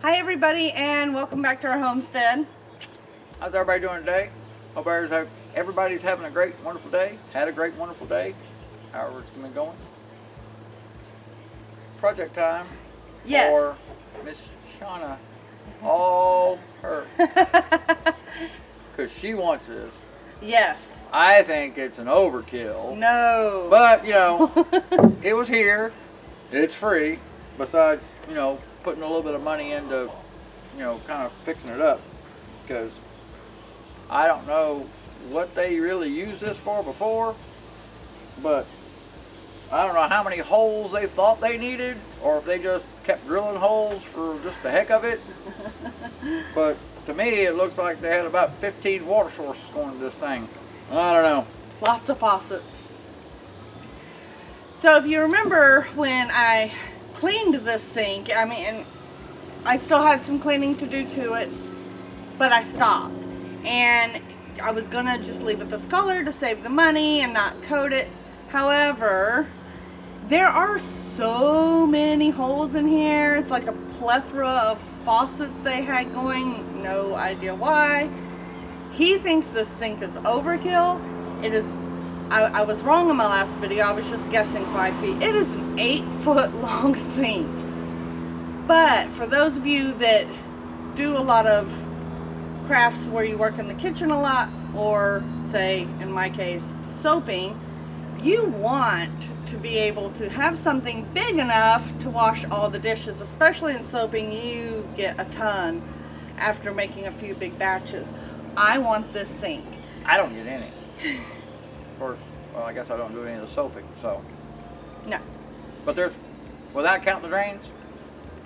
Hi everybody, and welcome back to our homestead. How's everybody doing today? Hope everybody's having a great, wonderful day. Had a great, wonderful day. However it's been going. Project time Yes. for Miss Shauna. All her. Because she wants this. Yes. I think it's an overkill. No. But, it was here. It's free. Besides, putting a little bit of money into, kind of fixing it up. Because I don't know what they really used this for before, but I don't know how many holes they thought they needed, or if they just kept drilling holes for just the heck of it. But to me, it looks like they had about 15 water sources going to this thing. I don't know. Lots of faucets. So if you remember when I cleaned this sink, I still had some cleaning to do to it, but I stopped. And I was gonna just leave it this color to save the money and not coat it. However, there are so many holes in here. It's like a plethora of faucets they had going. No idea why. He thinks this sink is overkill. It is. I was wrong in my last video. I was just guessing 5 feet. It is an 8-foot long sink. But for those of you that do a lot of crafts where you work in the kitchen a lot, or say in my case soaping, you want to be able to have something big enough to wash all the dishes. Especially in soaping, you get a ton after making a few big batches. I want this sink. I don't get any. Of course, well, I guess I don't do any of the soaping, so. No. But there's, without counting the drains,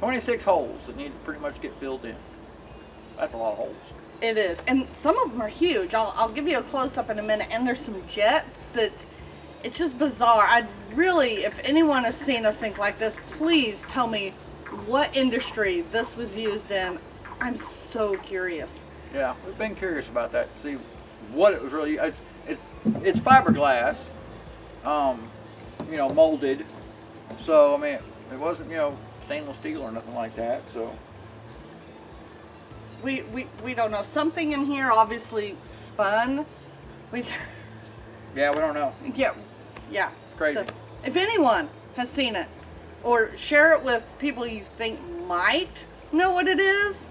26 holes that need to pretty much get filled in. That's a lot of holes. It is, and some of them are huge. I'll give you a close-up in a minute, and there's some jets. It's just bizarre. I'd really, if anyone has seen a sink like this, please tell me what industry this was used in. I'm so curious. Yeah, we've been curious about that to see what it was really. It's fiberglass, molded. So it wasn't stainless steel or nothing like that. So we don't know. Something in here obviously spun. Yeah, we don't know. Yeah. Crazy. So if anyone has seen it, or share it with people you think might know what it is,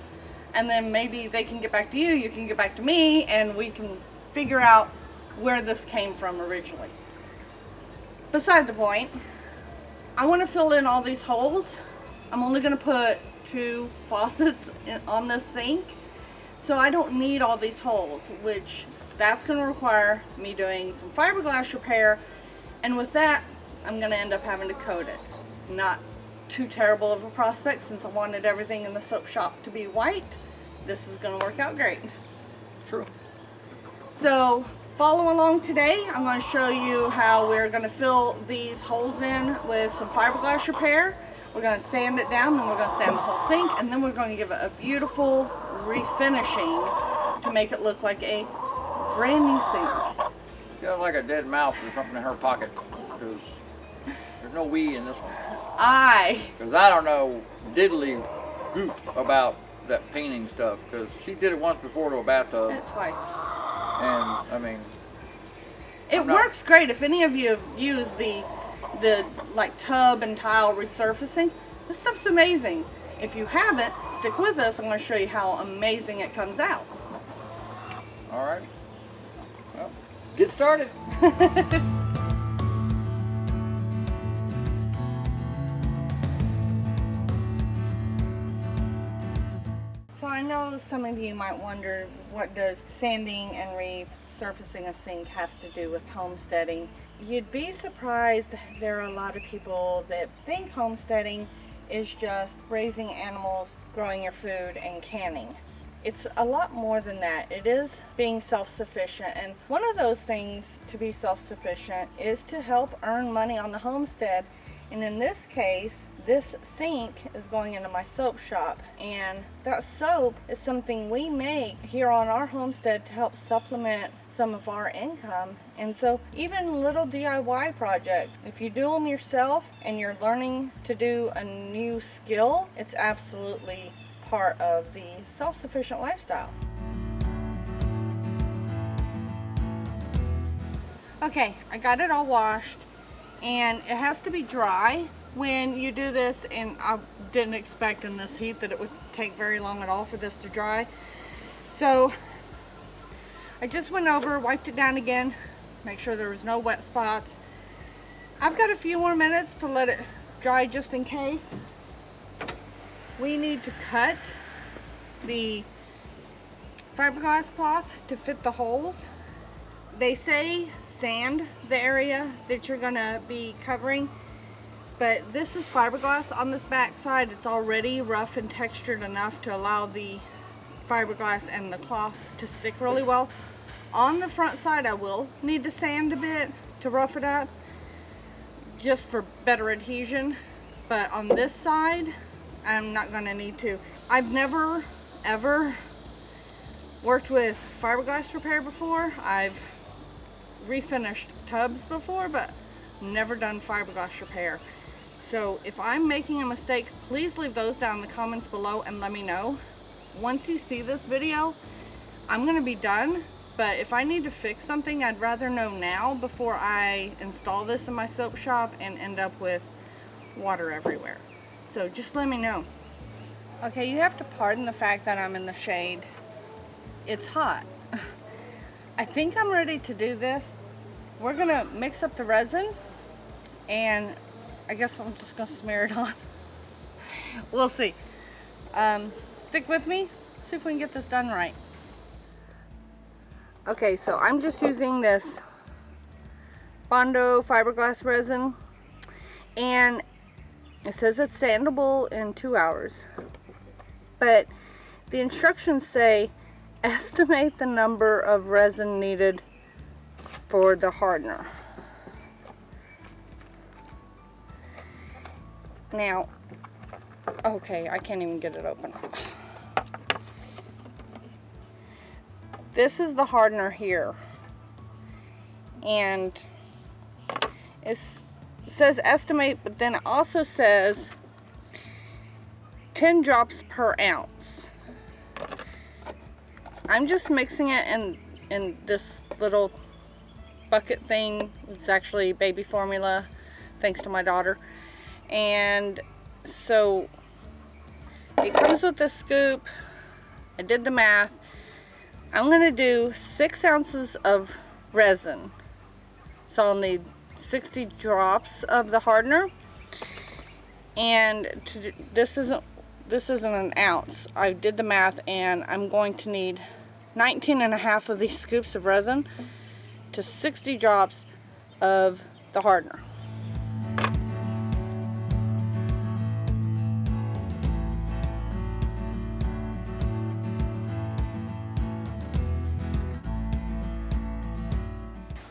and then maybe they can get back to you, you can get back to me, and we can figure out where this came from originally. Beside the point, I want to fill in all these holes. I'm only going to put 2 faucets on this sink, so I don't need all these holes, which that's going to require me doing some fiberglass repair, and with that, I'm going to end up having to coat it. Not too terrible of a prospect, since I wanted everything in the soap shop to be white. This is going to work out great. True. So follow along today. I'm going to show you how we're going to fill these holes in with some fiberglass repair. We're going to sand it down, then we're going to sand the whole sink, and then we're going to give it a beautiful refinishing to make it look like a brand new sink. She has like a dead mouse or something in her pocket, because there's no we in this one. Because I don't know diddly goop about that painting stuff, because she did it once before to a bathtub. Twice. And it works great. If any of you have used the like tub and tile resurfacing, this stuff's amazing. If you haven't, stick with us. I'm going to show you how amazing it comes out. All right. Well, get started. So I know some of you might wonder, what does sanding and resurfacing a sink have to do with homesteading? You'd be surprised. There are a lot of people that think homesteading is just raising animals, growing your food, and canning. It's a lot more than that. It is being self-sufficient, and one of those things to be self-sufficient is to help earn money on the homestead. And in this case, this sink is going into my soap shop, and that soap is something we make here on our homestead to help supplement some of our income. And so even little DIY projects, if you do them yourself and you're learning to do a new skill, it's absolutely part of the self-sufficient lifestyle. Okay, I got it all washed, and it has to be dry when you do this, and I didn't expect in this heat that it would take very long at all for this to dry. So I just went over, wiped it down again, make sure there was no wet spots. I've got a few more minutes to let it dry just in case. We need to cut the fiberglass cloth to fit the holes. They say sand the area that you're gonna be covering, but this is fiberglass on this back side. It's already rough and textured enough to allow the fiberglass and the cloth to stick really well. On the front side, I will need to sand a bit to rough it up, just for better adhesion, but on this side, I'm not gonna need to. I've never, ever worked with fiberglass repair before. I've refinished tubs before, but never done fiberglass repair. So if I'm making a mistake, please leave those down in the comments below and let me know. Once you see this video, I'm gonna be done, but if I need to fix something, I'd rather know now before I install this in my soap shop and end up with water everywhere. So just let me know. Okay, you have to pardon the fact that I'm in the shade. It's hot. I think I'm ready to do this. We're gonna mix up the resin, and I guess I'm just gonna smear it on. We'll see. Stick with me, see if we can get this done right. Okay, so I'm just using this Bondo Fiberglass resin, and it says it's sandable in 2 hours, but the instructions say estimate the number of resin needed for the hardener. Now, okay, I can't even get it open. This is the hardener here, and it says estimate, but then it also says 10 drops per ounce. I'm just mixing it in this little bucket thing. It's actually baby formula, thanks to my daughter. And so it comes with this scoop. I did the math. I'm gonna do 6 ounces of resin. So I'll need 60 drops of the hardener. And this isn't an ounce. I did the math, and I'm going to need 19.5 of these scoops of resin to 60 drops of the hardener.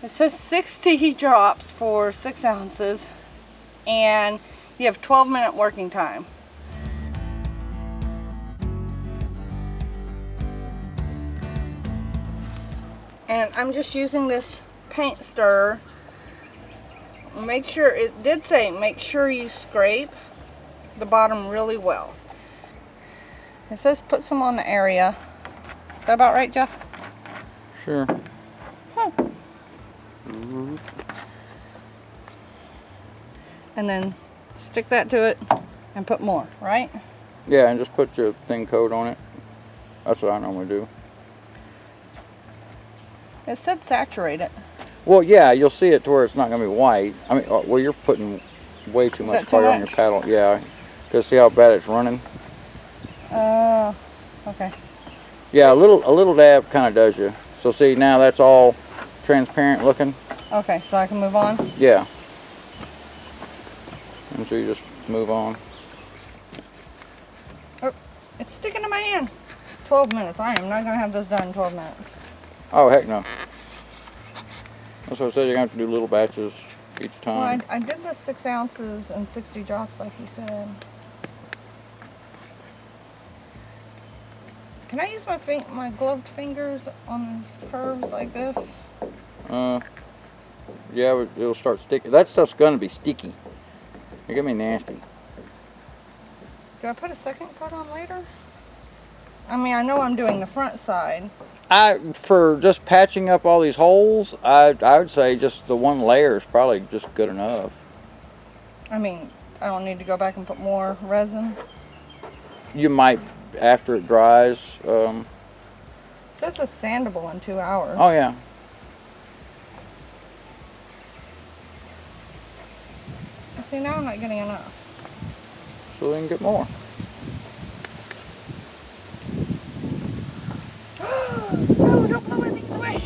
It says 60 drops for 6 ounces, and you have 12-minute working time. And I'm just using this paint stirrer. Make sure, it did say make sure you scrape the bottom really well. It says put some on the area. Is that about right, Jeff? Sure. Huh. And then stick that to it and put more, right? Yeah, and just put your thin coat on it. That's what I normally do. It said saturate it. Well, yeah, you'll see it to where it's not going to be white. I mean, well, you're putting way too much color on your paddle. Yeah, because see how bad it's running. Okay. Yeah, a little dab kind of does you. So see, now that's all transparent looking. Okay, so I can move on? Yeah. And so you just move on. Oh, it's sticking to my hand. 12 minutes. I am not going to have this done in 12 minutes. Oh, heck no. That's what it says. You're going to have to do little batches each time. Well, I did the 6 ounces and 60 drops like you said. Can I use my gloved fingers on these curves like this? Yeah, it'll start sticking. That stuff's going to be sticky. It's going to be nasty. Do I put a second coat on later? I mean, I know I'm doing the front side. For just patching up all these holes, I would say just the one layer is probably just good enough. I mean, I don't need to go back and put more resin. You might after it dries. It says it's sandable in 2 hours. Oh yeah. See, now I'm not getting enough. So we can get more. No, don't blow my things away.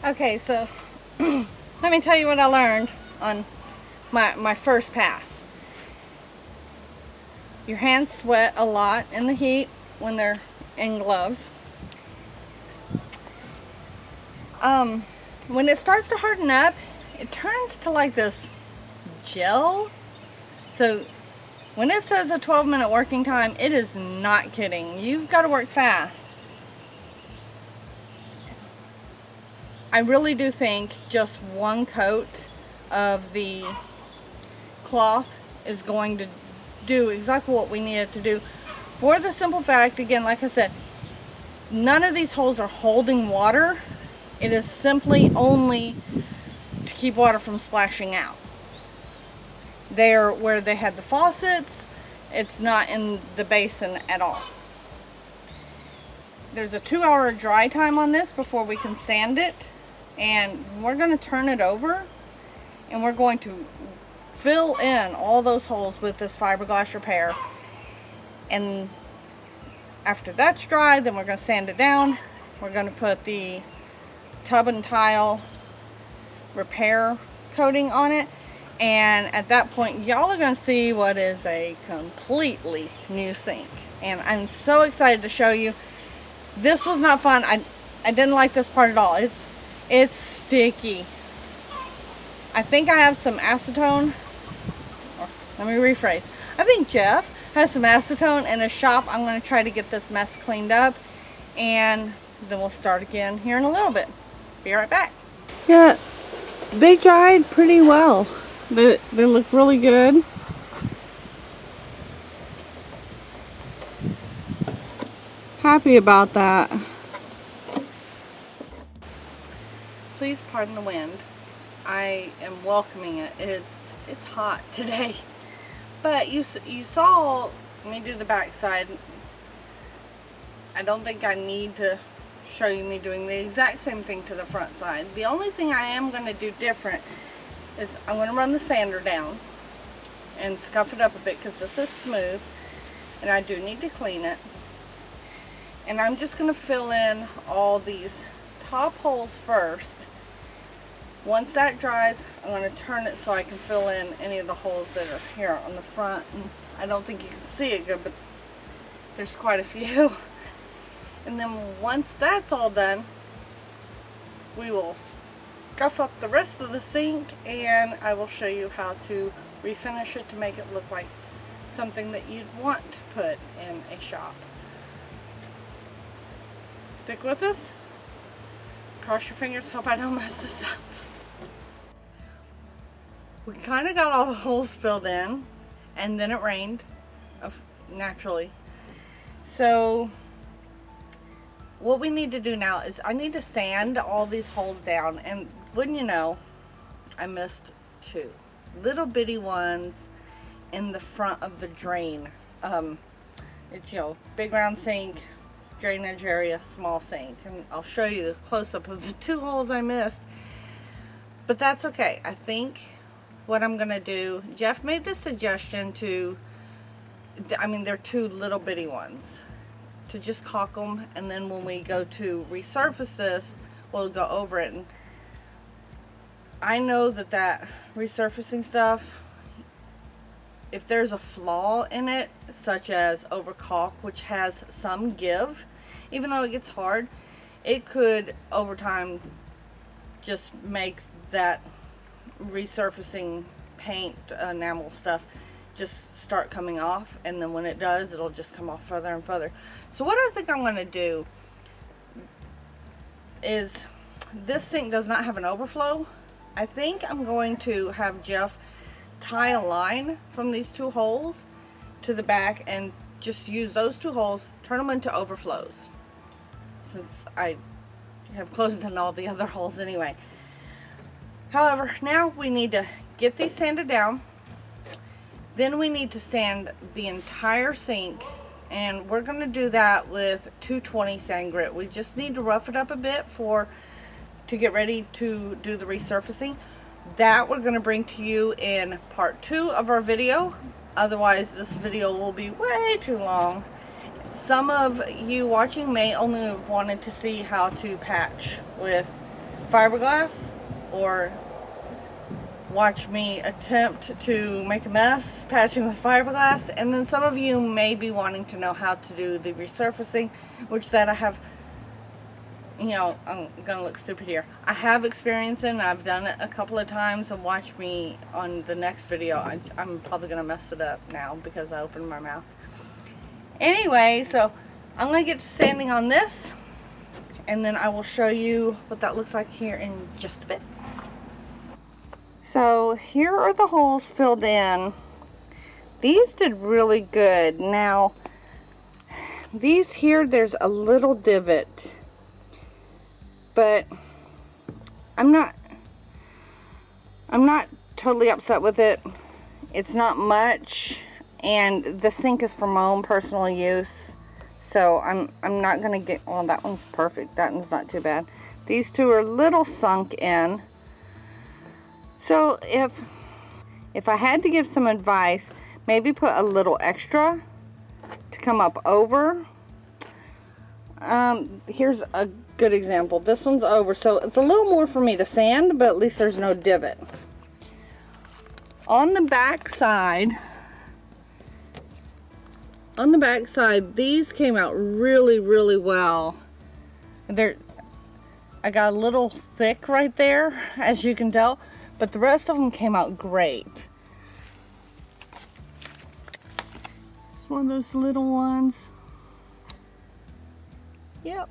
Okay, so let me tell you what I learned on my first pass. Your hands sweat a lot in the heat when they're in gloves. When it starts to harden up, it turns to like this gel. So when it says a 12-minute working time, it is not kidding. You've got to work fast. I really do think just one coat of the cloth is going to do exactly what we need it to do, for the simple fact, again, like I said, none of these holes are holding water. It is simply only to keep water from splashing out. They're where they had the faucets. It's not in the basin at all. There's a 2-hour dry time on this before we can sand it, and we're going to turn it over and we're going to fill in all those holes with this fiberglass repair. And after that's dry, then we're going to sand it down. We're going to put the tub and tile repair coating on it, and at that point y'all are going to see what is a completely new sink. And I'm so excited to show you. This was not fun. I didn't like this part at all. It's sticky. I think I have some acetone. Let me rephrase. I think Jeff has some acetone in his shop. I'm going to try to get this mess cleaned up, and then we'll start again here in a little bit. Be right back. Yeah, they dried pretty well. They look really good. Happy about that. Please pardon the wind. I am welcoming it. It's hot today. But you saw me do the back side. I don't think I need to show you me doing the exact same thing to the front side. The only thing I am going to do different is I'm going to run the sander down and scuff it up a bit, because this is smooth and I do need to clean it. And I'm just going to fill in all these top holes first. Once that dries, I'm going to turn it so I can fill in any of the holes that are here on the front. And I don't think you can see it good, but there's quite a few. And then once that's all done, we will scuff up the rest of the sink, and I will show you how to refinish it to make it look like something that you'd want to put in a shop. Stick with us. Cross your fingers, hope I don't mess this up. We kind of got all the holes filled in, and then it rained, naturally. So what we need to do now is I need to sand all these holes down, and wouldn't you know, I missed two little bitty ones in the front of the drain. It's, you know, big round sink, drainage area, small sink, and I'll show you the close-up of the two holes I missed, but that's okay. I think what I'm gonna do, Jeff made the suggestion to, I mean, they're two little bitty ones, to just caulk them, and then when we go to resurface this, we'll go over it. And I know that resurfacing stuff, if there's a flaw in it, such as over caulk, which has some give, even though it gets hard, it could over time just make that resurfacing paint enamel stuff just start coming off, and then when it does, it'll just come off further and further. So what I think I'm going to do is, this sink does not have an overflow. I think I'm going to have Jeff tie a line from these 2 holes to the back and just use those 2 holes, turn them into overflows, since I have closed in all the other holes anyway. However, now we need to get these sanded down. Then we need to sand the entire sink, and we're going to do that with 220 sand grit. We just need to rough it up a bit to get ready to do the resurfacing. That we're going to bring to you in part 2 of our video. Otherwise, this video will be way too long. Some of you watching may only have wanted to see how to patch with fiberglass, or watch me attempt to make a mess patching with fiberglass, and then some of you may be wanting to know how to do the resurfacing, which that I have, you know, I'm gonna look stupid here. I have experience in, I've done it a couple of times, and watch me on the next video. I'm probably gonna mess it up now because I opened my mouth. Anyway, so I'm gonna get to sanding on this, and then I will show you what that looks like here in just a bit. So here are the holes filled in. These did really good. Now, these here, there's a little divot, but I'm not totally upset with it. It's not much, and the sink is for my own personal use, so I'm not gonna get, well, that one's perfect. That one's not too bad. These 2 are a little sunk in. So if I had to give some advice, maybe put a little extra to come up over. Here's a good example. This one's over, so it's a little more for me to sand, but at least there's no divot. On the back side, these came out really, really well. I got a little thick right there, as you can tell, but the rest of them came out great. It's one of those little ones. Yep.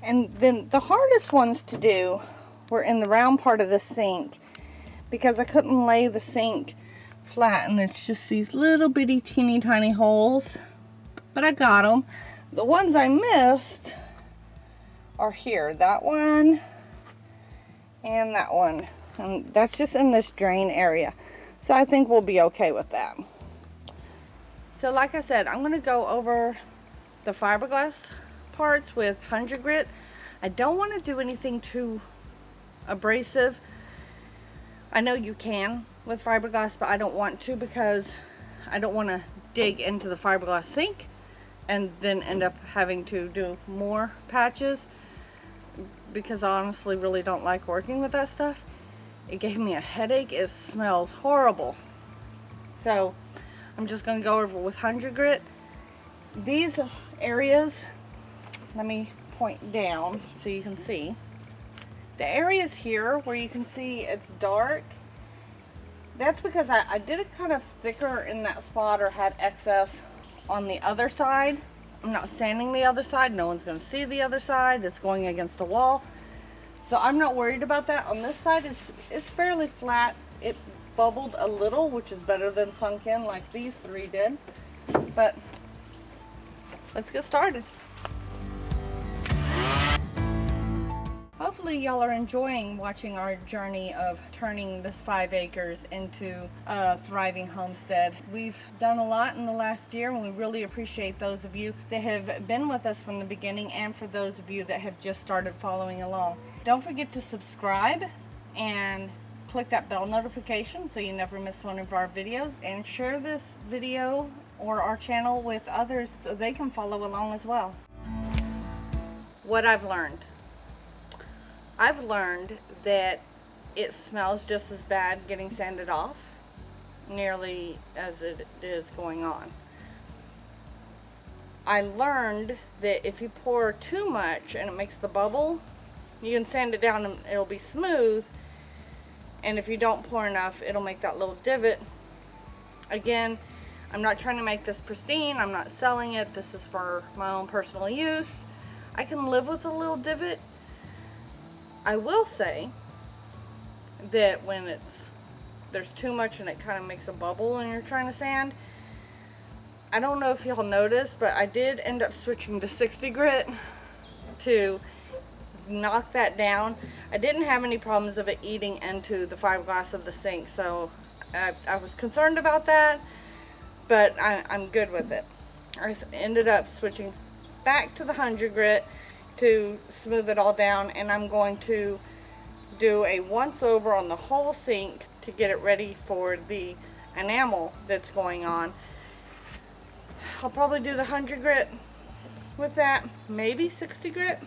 And then the hardest ones to do were in the round part of the sink, because I couldn't lay the sink flat, and it's just these little bitty teeny tiny holes, but I got them. The ones I missed are here, that one and that one, and that's just in this drain area, so I think we'll be okay with that. So like I said, I'm going to go over the fiberglass parts with 100 grit. I don't want to do anything too abrasive. I know you can with fiberglass, but I don't want to, because I don't want to dig into the fiberglass sink and then end up having to do more patches, because I honestly really don't like working with that stuff. It gave me a headache. It smells horrible. So I'm just going to go over with 100 grit. These areas, let me point down so you can see. The areas here where you can see it's dark, that's because I did it kind of thicker in that spot, or had excess on the other side. I'm not sanding the other side. No one's going to see the other side. It's going against the wall. So I'm not worried about that. On this side, it's fairly flat. It bubbled a little, which is better than sunk in like these 3 did. But let's get started. Hopefully y'all are enjoying watching our journey of turning this 5 acres into a thriving homestead. We've done a lot in the last year, and we really appreciate those of you that have been with us from the beginning, and for those of you that have just started following along. Don't forget to subscribe and click that bell notification so you never miss one of our videos, and share this video or our channel with others so they can follow along as well. What I've learned that it smells just as bad getting sanded off nearly as it is going on. I learned that if you pour too much and it makes the bubble, you can sand it down and it'll be smooth, and if you don't pour enough, it'll make that little divot, Again, I'm not trying to make this pristine. I'm not selling it. This is for my own personal use. I can live with a little divot. I will say that when there's too much and it kind of makes a bubble when you're trying to sand. I don't know if y'all noticed, but I did end up switching to 60 grit to knock that down. I didn't have any problems of it eating into the fiberglass of the sink, so I was concerned about that, but I'm good with it. I ended up switching back to the 100 grit to smooth it all down, and I'm going to do a once over on the whole sink to get it ready for the enamel that's going on. I'll probably do the 100 grit with that, maybe 60 grit.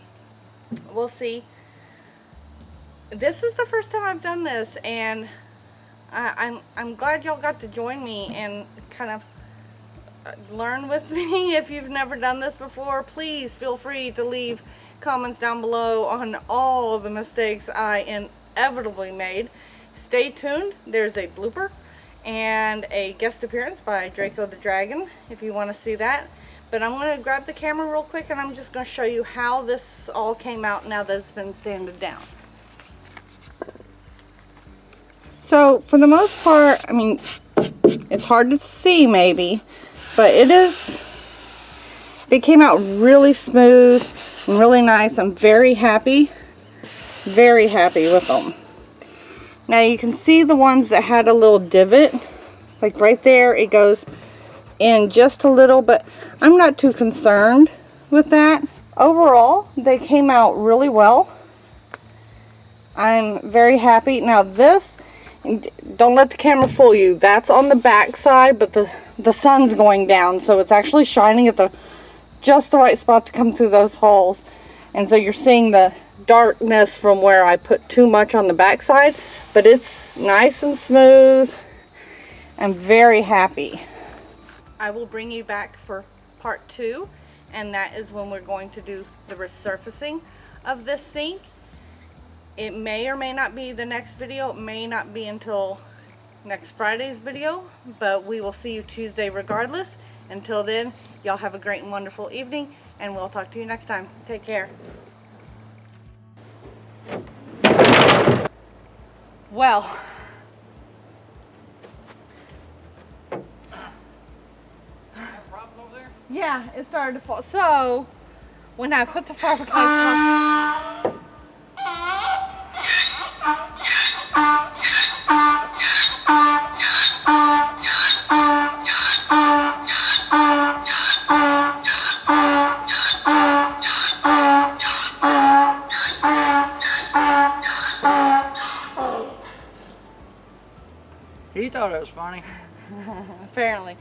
We'll see. This is the first time I've done this, and I'm glad y'all got to join me and kind of learn with me. If you've never done this before, please feel free to leave comments down below on all the mistakes I inevitably made. Stay tuned. There's a blooper and a guest appearance by Draco the Dragon if you want to see that. But I'm going to grab the camera real quick and I'm just going to show you how this all came out now that it's been sanded down. So for the most part, I mean, it's hard to see maybe, but it came out really smooth and really nice. I'm very happy with them. Now you can see the ones that had a little divot, like right there, it goes in just a little, but I'm not too concerned with that. Overall, they came out really well. I'm very happy. Now this, don't let the camera fool you, that's on the back side, but the sun's going down, so it's actually shining at just the right spot to come through those holes. And so you're seeing the darkness from where I put too much on the back side, but it's nice and smooth. I'm very happy. I will bring you back for part 2, and that is when we're going to do the resurfacing of this sink. It may or may not be the next video. It may not be until next Friday's video, but we will see you Tuesday regardless. Until then, y'all have a great and wonderful evening, and we'll talk to you next time. Take care. Well, yeah, it started to fall. So when I put the fiberglass on, He thought it was funny. apparently.